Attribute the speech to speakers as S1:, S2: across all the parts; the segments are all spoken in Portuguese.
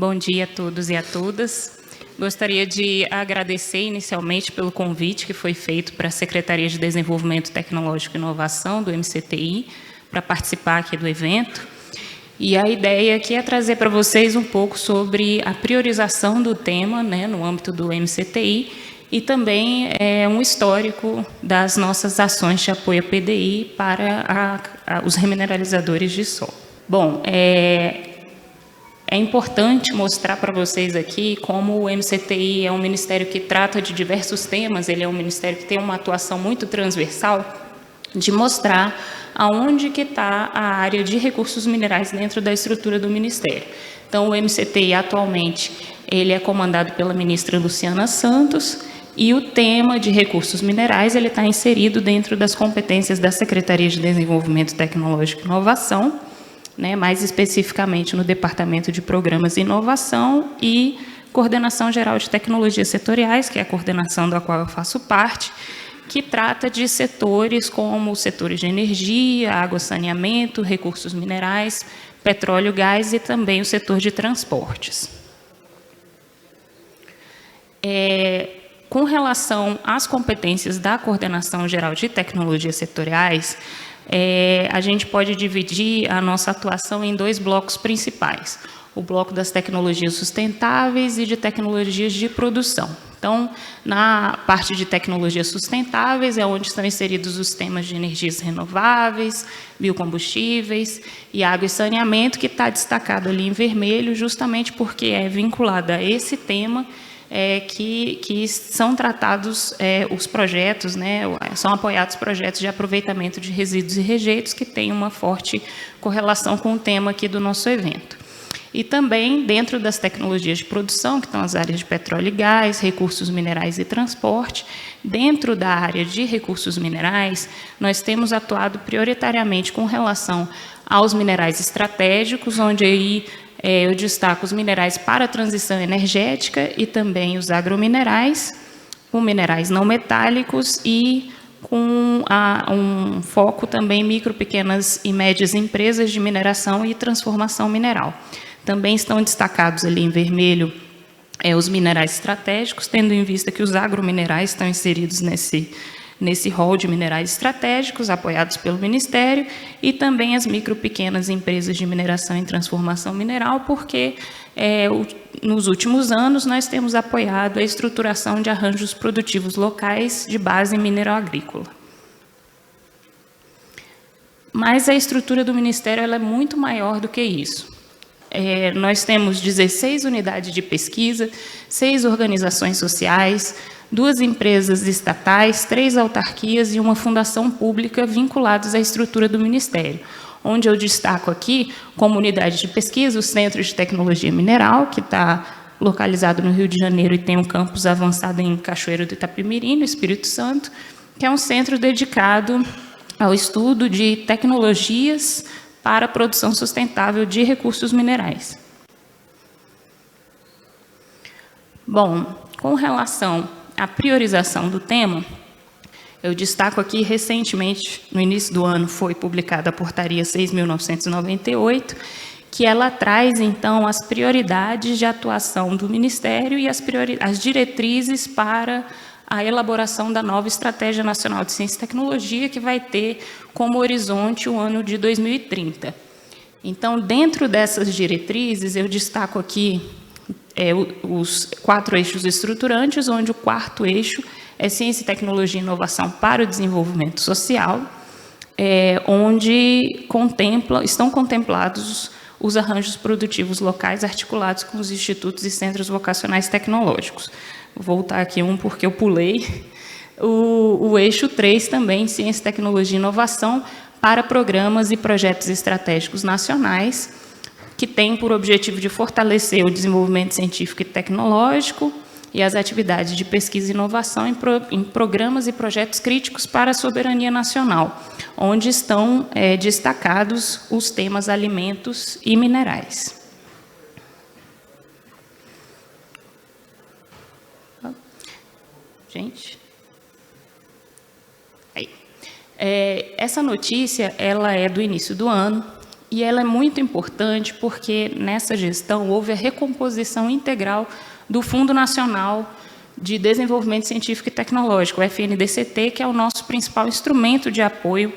S1: Bom dia a todos e a todas. Gostaria de agradecer inicialmente pelo convite que foi feito para a Secretaria de Desenvolvimento Tecnológico e Inovação do MCTI para participar aqui do evento. E a ideia aqui é trazer para vocês um pouco sobre a priorização do tema, no âmbito do MCTI e também um histórico das nossas ações de apoio à PDI para os remineralizadores de solo. Bom, é importante mostrar para vocês aqui como o MCTI é um ministério que trata de diversos temas, ele é um ministério que tem uma atuação muito transversal, de mostrar aonde que está a área de recursos minerais dentro da estrutura do Ministério. Então, o MCTI, atualmente, ele é comandado pela ministra Luciana Santos, e o tema de recursos minerais ele está inserido dentro das competências da Secretaria de Desenvolvimento Tecnológico e Inovação, mais especificamente no Departamento de Programas e Inovação e Coordenação Geral de Tecnologias Setoriais, que é a coordenação da qual eu faço parte, que trata de setores como os setores de energia, água, saneamento, recursos minerais, petróleo, gás e também o setor de transportes. Com relação às competências da Coordenação Geral de Tecnologias Setoriais, a gente pode dividir a nossa atuação em dois blocos principais. O bloco das tecnologias sustentáveis e de tecnologias de produção. Então, na parte de tecnologias sustentáveis é onde estão inseridos os temas de energias renováveis, biocombustíveis e água e saneamento, que está destacado ali em vermelho, justamente porque é vinculado a esse tema que são tratados os projetos, são apoiados projetos de aproveitamento de resíduos e rejeitos que têm uma forte correlação com o tema aqui do nosso evento. E também, dentro das tecnologias de produção, que estão as áreas de petróleo e gás, recursos minerais e transporte, dentro da área de recursos minerais, nós temos atuado prioritariamente com relação aos minerais estratégicos, onde aí eu destaco os minerais para a transição energética e também os agrominerais, com minerais não metálicos e com um foco também em micro, pequenas e médias empresas de mineração e transformação mineral. Também estão destacados ali em vermelho os minerais estratégicos, tendo em vista que os agrominerais estão inseridos nesse rol de minerais estratégicos, apoiados pelo Ministério, e também as micro, pequenas empresas de mineração e transformação mineral, porque nos últimos anos nós temos apoiado a estruturação de arranjos produtivos locais de base mineral-agrícola. Mas a estrutura do Ministério ela é muito maior do que isso. Nós temos 16 unidades de pesquisa, 6 organizações sociais, 2 empresas estatais, 3 autarquias e uma fundação pública vinculados à estrutura do Ministério, onde eu destaco aqui, como unidade de pesquisa, o Centro de Tecnologia Mineral, que está localizado no Rio de Janeiro e tem um campus avançado em Cachoeiro do Itapemirim, no Espírito Santo, que é um centro dedicado ao estudo de tecnologias para a produção sustentável de recursos minerais. Bom, com relação à priorização do tema, eu destaco aqui, recentemente, no início do ano, foi publicada a Portaria 6.998, que ela traz, então, as prioridades de atuação do Ministério e as diretrizes para a elaboração da nova Estratégia Nacional de Ciência e Tecnologia, que vai ter como horizonte o ano de 2030. Então, dentro dessas diretrizes, eu destaco aqui os 4 eixos estruturantes, onde o 4º eixo é Ciência, Tecnologia e Inovação para o Desenvolvimento Social, onde estão contemplados os arranjos produtivos locais articulados com os institutos e centros vocacionais tecnológicos. Vou voltar aqui porque eu pulei. O eixo 3 também, Ciência, Tecnologia e Inovação para programas e projetos estratégicos nacionais, que tem por objetivo de fortalecer o desenvolvimento científico e tecnológico e as atividades de pesquisa e inovação em programas e projetos críticos para a soberania nacional, onde estão destacados os temas alimentos e minerais. Gente. Aí. Essa notícia ela é do início do ano, e ela é muito importante porque nessa gestão houve a recomposição integral do Fundo Nacional de Desenvolvimento Científico e Tecnológico, o FNDCT, que é o nosso principal instrumento de apoio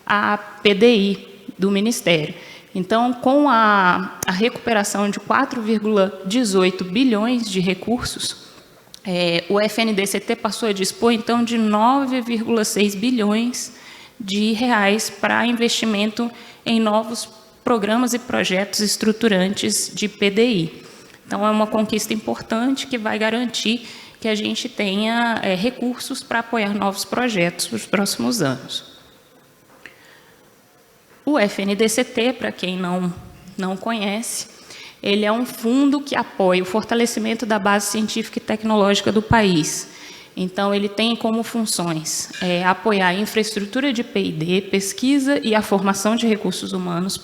S1: à PDI do Ministério. Então, com a recuperação de 4,18 bilhões de recursos, o FNDCT passou a dispor, então, de 9,6 bilhões de reais para investimento em novos programas e projetos estruturantes de PDI. Então, é uma conquista importante que vai garantir que a gente tenha recursos para apoiar novos projetos nos próximos anos. O FNDCT, para quem não conhece, ele é um fundo que apoia o fortalecimento da base científica e tecnológica do país. Então, ele tem como funções apoiar a infraestrutura de P&D, pesquisa e a formação de recursos humanos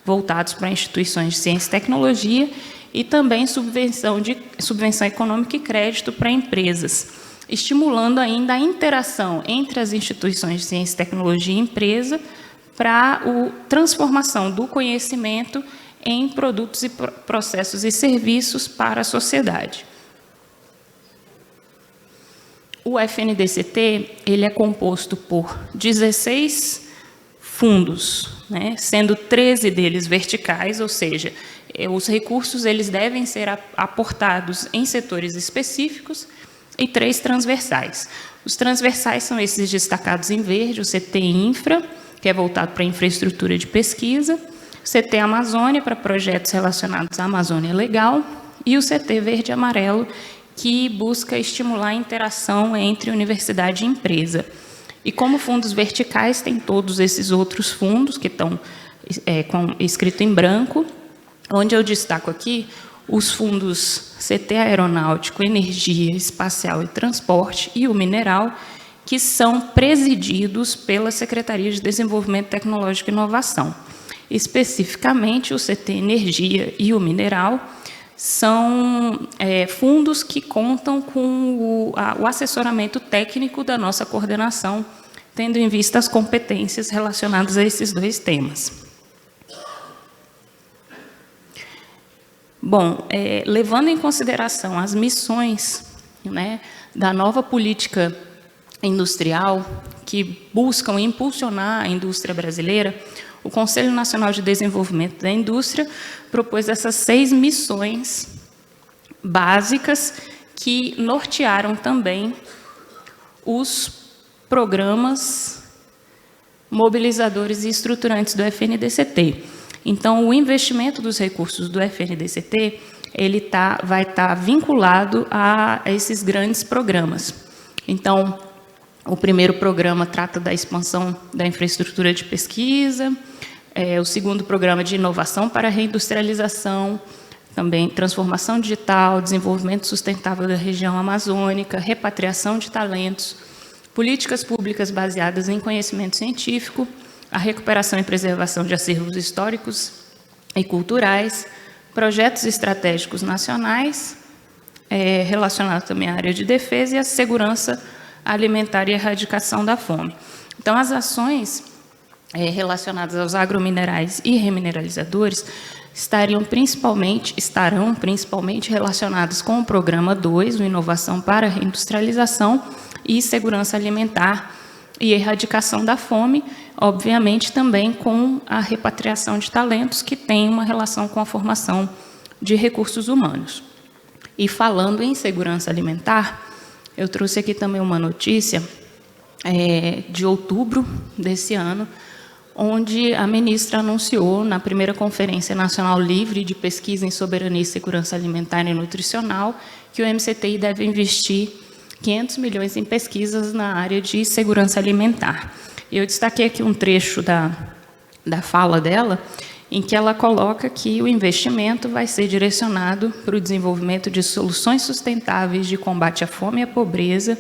S1: voltados para instituições de ciência e tecnologia, e também subvenção econômica e crédito para empresas, estimulando ainda a interação entre as instituições de ciência e tecnologia e empresa para a transformação do conhecimento em produtos e processos e serviços para a sociedade. O FNDCT ele é composto por 16 fundos, né, sendo 13 deles verticais, ou seja, os recursos eles devem ser aportados em setores específicos, e 3 transversais. Os transversais são esses destacados em verde, o CT Infra, que é voltado para a infraestrutura de pesquisa, o CT Amazônia, para projetos relacionados à Amazônia Legal, e o CT Verde e Amarelo, que busca estimular a interação entre universidade e empresa. E como fundos verticais, tem todos esses outros fundos que estão escrito em branco, onde eu destaco aqui os fundos CT Aeronáutico, Energia, Espacial e Transporte e o Mineral, que são presididos pela Secretaria de Desenvolvimento Tecnológico e Inovação. Especificamente, o CT Energia e o Mineral são fundos que contam com o assessoramento técnico da nossa coordenação, tendo em vista as competências relacionadas a esses 2 temas. Bom, levando em consideração as missões, né, da nova política industrial que buscam impulsionar a indústria brasileira, o Conselho Nacional de Desenvolvimento da Indústria propôs essas 6 missões básicas que nortearam também os programas mobilizadores e estruturantes do FNDCT. Então, o investimento dos recursos do FNDCT ele vai estar vinculado a esses grandes programas. Então, o primeiro programa trata da expansão da infraestrutura de pesquisa, o segundo programa de inovação para a reindustrialização, também transformação digital, desenvolvimento sustentável da região amazônica, repatriação de talentos, políticas públicas baseadas em conhecimento científico, a recuperação e preservação de acervos históricos e culturais, projetos estratégicos nacionais, relacionados também à área de defesa e à segurança alimentar e erradicação da fome. Então, as ações relacionadas aos agrominerais e remineralizadores estarão principalmente relacionadas com o Programa 2, o Inovação para a Reindustrialização e Segurança Alimentar e Erradicação da Fome, obviamente também com a repatriação de talentos, que tem uma relação com a formação de recursos humanos. E falando em segurança alimentar, eu trouxe aqui também uma notícia de outubro desse ano, onde a ministra anunciou, na primeira Conferência Nacional Livre de Pesquisa em Soberania e Segurança Alimentar e Nutricional, que o MCTI deve investir 500 milhões em pesquisas na área de segurança alimentar. Eu destaquei aqui um trecho da fala dela, em que ela coloca que o investimento vai ser direcionado para o desenvolvimento de soluções sustentáveis de combate à fome e à pobreza,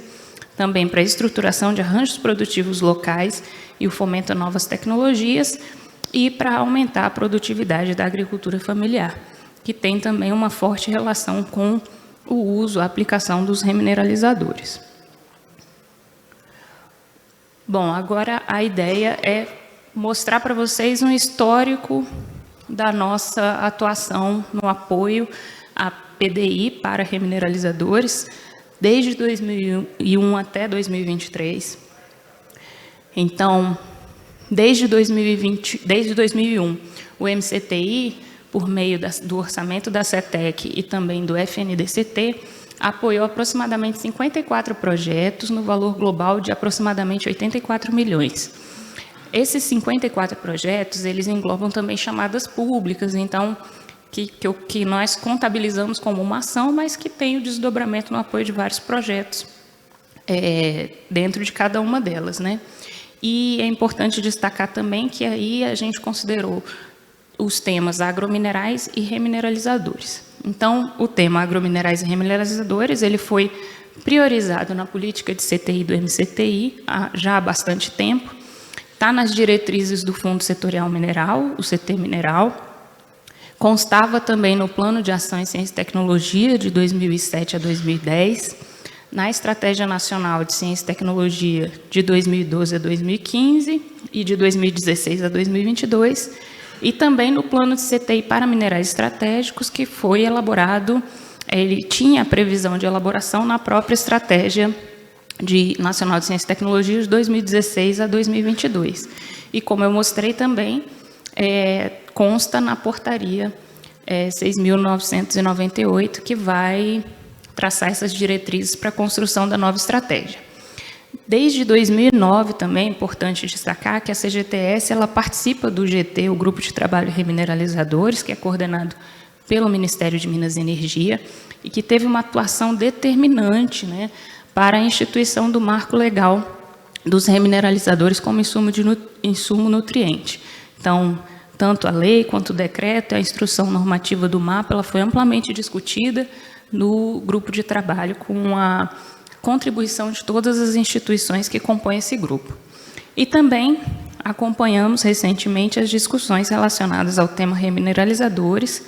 S1: também para a estruturação de arranjos produtivos locais e o fomento a novas tecnologias, e para aumentar a produtividade da agricultura familiar, que tem também uma forte relação com o uso, a aplicação dos remineralizadores. Bom, agora a ideia é mostrar para vocês um histórico da nossa atuação no apoio à PDI para remineralizadores, desde 2001 até 2023. Então, desde 2001, o MCTI, por meio do orçamento da CETEC e também do FNDCT, apoiou aproximadamente 54 projetos no valor global de aproximadamente 84 milhões. Esses 54 projetos, eles englobam também chamadas públicas, então, que nós contabilizamos como uma ação, mas que tem o desdobramento no apoio de vários projetos dentro de cada uma delas, né? E é importante destacar também que aí a gente considerou os temas agrominerais e remineralizadores. Então, o tema agrominerais e remineralizadores, ele foi priorizado na política de CTI do MCTI já há bastante tempo, está nas diretrizes do Fundo Setorial Mineral, o CT Mineral, constava também no Plano de Ação em Ciência e Tecnologia de 2007 a 2010, na Estratégia Nacional de Ciência e Tecnologia de 2012 a 2015 e de 2016 a 2022, e também no Plano de CTI para Minerais Estratégicos, que foi elaborado, ele tinha a previsão de elaboração na própria Estratégia Nacional de Ciência e Tecnologia de 2016 a 2022. E, como eu mostrei também, consta na portaria 6.998, que vai traçar essas diretrizes para a construção da nova estratégia. Desde 2009, também é importante destacar que a CGTS ela participa do GT, o Grupo de Trabalho Remineralizadores, que é coordenado pelo Ministério de Minas e Energia, e que teve uma atuação determinante, né, para a instituição do marco legal dos remineralizadores como insumo nutriente. Então, tanto a lei quanto o decreto, a instrução normativa do MAPA, ela foi amplamente discutida no grupo de trabalho, com a contribuição de todas as instituições que compõem esse grupo. E também acompanhamos recentemente as discussões relacionadas ao tema remineralizadores,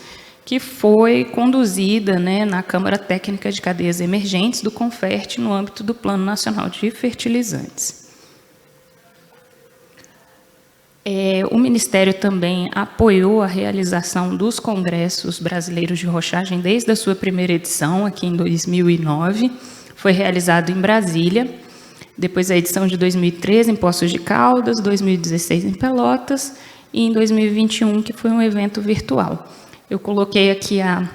S1: que foi conduzida, né, na Câmara Técnica de Cadeias Emergentes do CONFERT, no âmbito do Plano Nacional de Fertilizantes. O Ministério também apoiou a realização dos congressos brasileiros de rochagem desde a sua primeira edição, aqui em 2009. Foi realizado em Brasília, depois a edição de 2013 em Poços de Caldas, 2016 em Pelotas e em 2021, que foi um evento virtual. Eu coloquei aqui a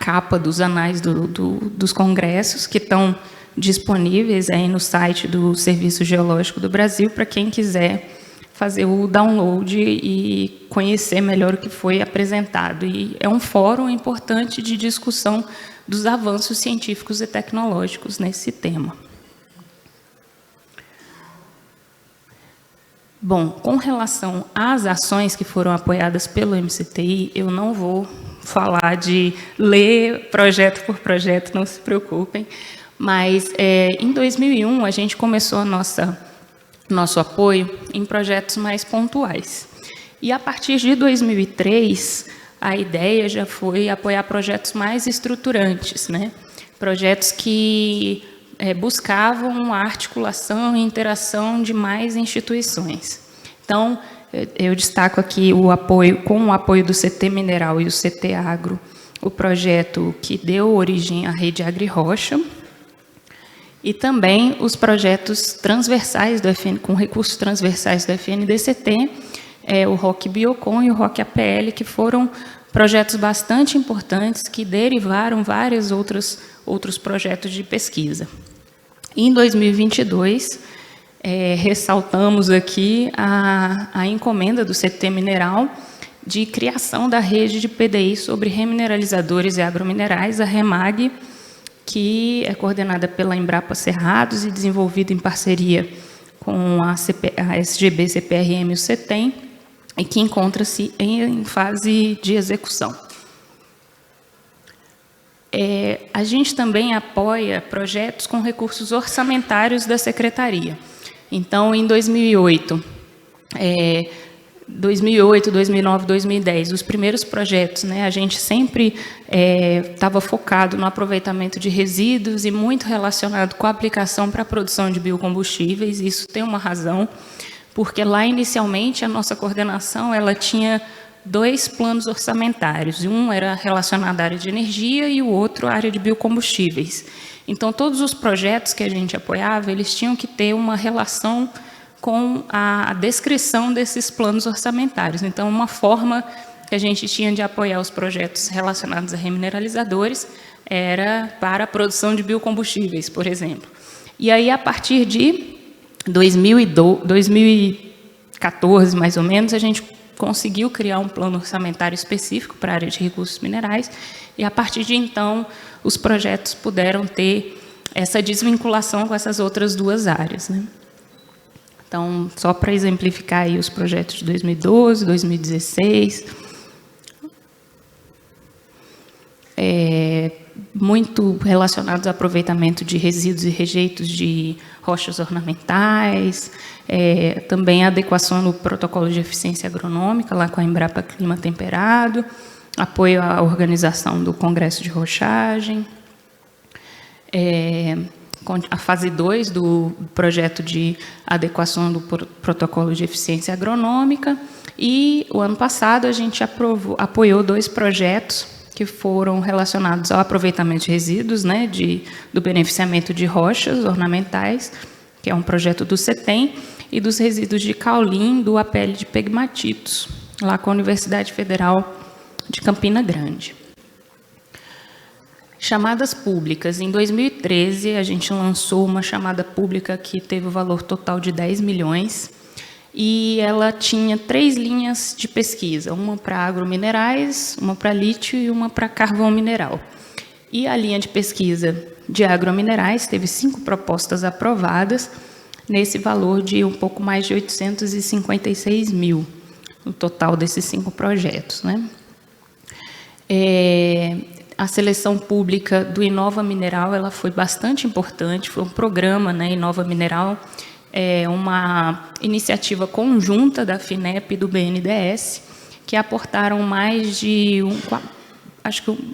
S1: capa dos anais dos congressos, que estão disponíveis aí no site do Serviço Geológico do Brasil, para quem quiser fazer o download e conhecer melhor o que foi apresentado. E é um fórum importante de discussão dos avanços científicos e tecnológicos nesse tema. Bom, com relação às ações que foram apoiadas pelo MCTI, eu não vou falar de ler projeto por projeto, não se preocupem, mas em 2001 a gente começou nosso apoio em projetos mais pontuais. E, a partir de 2003, a ideia já foi apoiar projetos mais estruturantes, né? Projetos que buscavam a articulação e interação de mais instituições. Então, eu destaco aqui com o apoio do CT Mineral e o CT Agro, o projeto que deu origem à Rede AgriRocha, e também os projetos transversais do com recursos transversais do FNDCT, o ROC Biocon e o ROC APL, que foram projetos bastante importantes que derivaram vários outros projetos de pesquisa. Em 2022, ressaltamos aqui a encomenda do CT Mineral de criação da rede de PDI sobre remineralizadores e agrominerais, a REMAG, que é coordenada pela Embrapa Cerrados e desenvolvida em parceria com a SGB, CPRM e o CETEM, e que encontra-se em fase de execução. A gente também apoia projetos com recursos orçamentários da Secretaria. Então, em 2008, 2009, 2010, os primeiros projetos, né, a gente sempre estava focado no aproveitamento de resíduos e muito relacionado com a aplicação para a produção de biocombustíveis. Isso tem uma razão, porque lá, inicialmente, a nossa coordenação ela tinha 2 planos orçamentários. Um era relacionado à área de energia e o outro à área de biocombustíveis. Então, todos os projetos que a gente apoiava, eles tinham que ter uma relação com a descrição desses planos orçamentários. Então, uma forma que a gente tinha de apoiar os projetos relacionados a remineralizadores era para a produção de biocombustíveis, por exemplo. E aí, a partir de 2014, mais ou menos, a gente conseguiu criar um plano orçamentário específico para a área de recursos minerais, e a partir de então, os projetos puderam ter essa desvinculação com essas outras 2 áreas, né? Então, só para exemplificar aí os projetos de 2012, 2016, muito relacionados ao aproveitamento de resíduos e rejeitos de rochas ornamentais, também a adequação do protocolo de eficiência agronômica, lá com a Embrapa Clima Temperado, apoio à organização do Congresso de Rochagem, a fase 2 do projeto de adequação do protocolo de eficiência agronômica, e o ano passado a gente apoiou 2 projetos que foram relacionados ao aproveitamento de resíduos, né, do beneficiamento de rochas ornamentais, que é um projeto do CETEM, e dos resíduos de caulim do APL de pegmatitos, lá com a Universidade Federal de Campina Grande. Chamadas públicas. Em 2013, a gente lançou uma chamada pública que teve o valor total de 10 milhões, e ela tinha 3 linhas de pesquisa, uma para agrominerais, uma para lítio e uma para carvão mineral. E a linha de pesquisa de agrominerais teve 5 propostas aprovadas, nesse valor de um pouco mais de 856 mil, no total desses 5 projetos, né? A seleção pública do Inova Mineral ela foi bastante importante, foi um programa, né, Inova Mineral, uma iniciativa conjunta da FINEP e do BNDES, que aportaram mais de,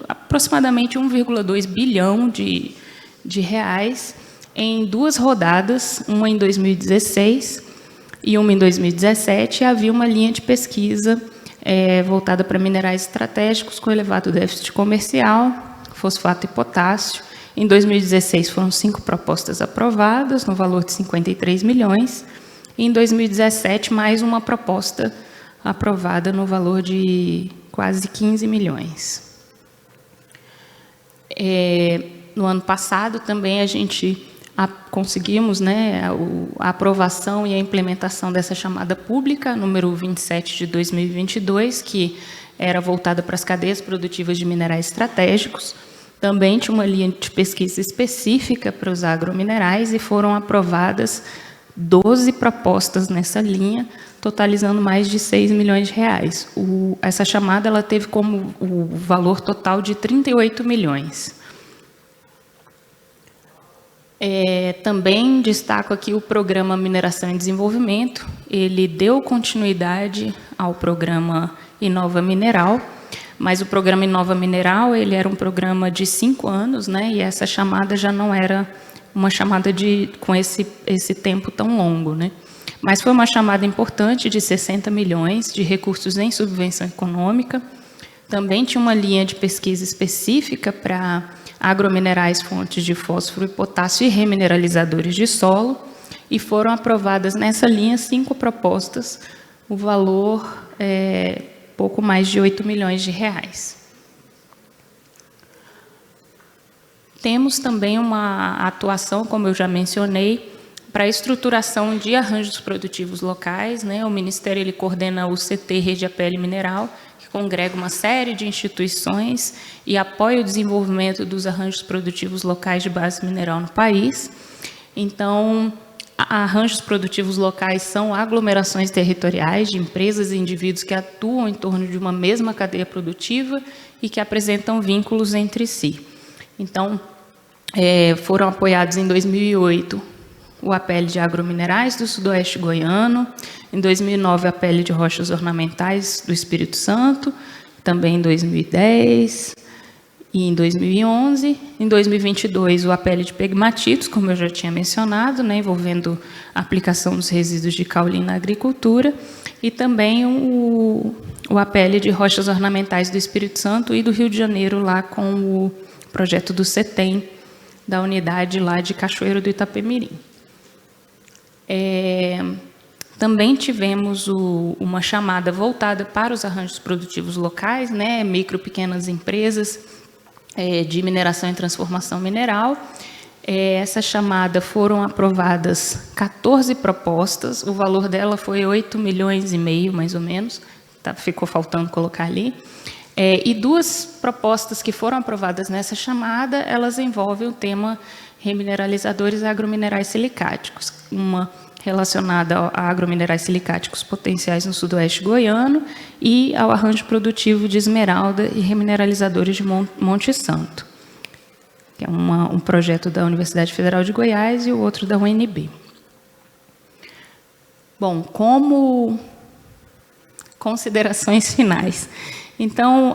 S1: aproximadamente 1,2 bilhão de reais em 2 rodadas, uma em 2016 e uma em 2017, e havia uma linha de pesquisa voltada para minerais estratégicos com elevado déficit comercial, fosfato e potássio. Em 2016, foram 5 propostas aprovadas, no valor de 53 milhões. E em 2017, mais uma proposta aprovada no valor de quase 15 milhões. No ano passado, também, a gente conseguimos, né, a aprovação e a implementação dessa chamada pública, número 27 de 2022, que era voltada para as cadeias produtivas de minerais estratégicos. Também tinha uma linha de pesquisa específica para os agrominerais e foram aprovadas 12 propostas nessa linha, totalizando mais de 6 milhões de reais. Essa chamada ela teve como o valor total de 38 milhões. Também destaco aqui o programa Mineração e Desenvolvimento. Ele deu continuidade ao programa Inova Mineral, mas o programa Inova Mineral ele era um programa de 5 anos, né? E essa chamada já não era uma chamada com esse tempo tão longo, né? Mas foi uma chamada importante de 60 milhões de recursos em subvenção econômica. Também tinha uma linha de pesquisa específica para agrominerais, fontes de fósforo e potássio e remineralizadores de solo, e foram aprovadas nessa linha 5 propostas, o valor pouco mais de 8 milhões de reais. Temos também uma atuação, como eu já mencionei, para a estruturação de arranjos produtivos locais, né? O Ministério ele coordena o CT Rede APL Mineral, que congrega uma série de instituições e apoia o desenvolvimento dos arranjos produtivos locais de base mineral no país. Então, arranjos produtivos locais são aglomerações territoriais de empresas e indivíduos que atuam em torno de uma mesma cadeia produtiva e que apresentam vínculos entre si. Então, foram apoiados em 2008 o APL de agrominerais do Sudoeste Goiano, em 2009 a APL de rochas ornamentais do Espírito Santo, também em 2010, e em 2011. Em 2022, o APL de pegmatitos, como eu já tinha mencionado, né, envolvendo a aplicação dos resíduos de caule na agricultura, e também o APL de rochas ornamentais do Espírito Santo e do Rio de Janeiro, lá com o projeto do CETEM, da unidade lá de Cachoeiro do Itapemirim. Também tivemos uma chamada voltada para os arranjos produtivos locais, né, micro, pequenas empresas de mineração e transformação mineral. Essa chamada foram aprovadas 14 propostas, o valor dela foi 8,5 milhões, mais ou menos, ficou faltando colocar ali. E 2 propostas que foram aprovadas nessa chamada, elas envolvem o tema remineralizadores agrominerais silicáticos, uma relacionada a agrominerais silicáticos potenciais no sudoeste goiano e ao arranjo produtivo de esmeralda e remineralizadores de Monte Santo, que é um projeto da Universidade Federal de Goiás e o outro da UNB. Bom, como considerações finais. Então,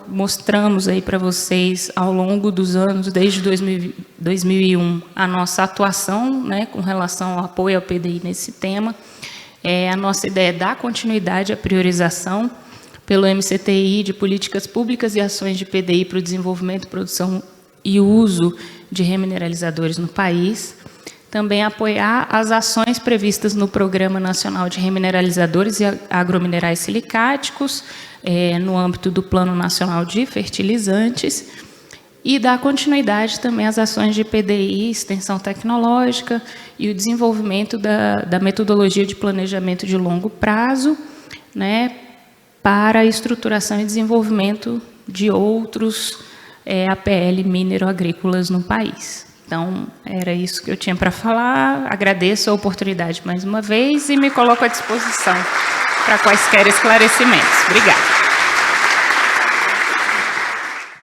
S1: mostramos aí para vocês, ao longo dos anos, desde 2001, a nossa atuação, né, com relação ao apoio ao PDI nesse tema. A nossa ideia é dar continuidade à priorização pelo MCTI de políticas públicas e ações de PDI para o desenvolvimento, produção e uso de remineralizadores no país. Também apoiar as ações previstas no Programa Nacional de Remineralizadores e Agrominerais Silicáticos, no âmbito do Plano Nacional de Fertilizantes, e dar continuidade também às ações de PDI, extensão tecnológica e o desenvolvimento da metodologia de planejamento de longo prazo, né, para a estruturação e desenvolvimento de outros APL minero-agrícolas no país. Então, era isso que eu tinha para falar. Agradeço a oportunidade mais uma vez e me coloco à disposição para quaisquer esclarecimentos. Obrigada.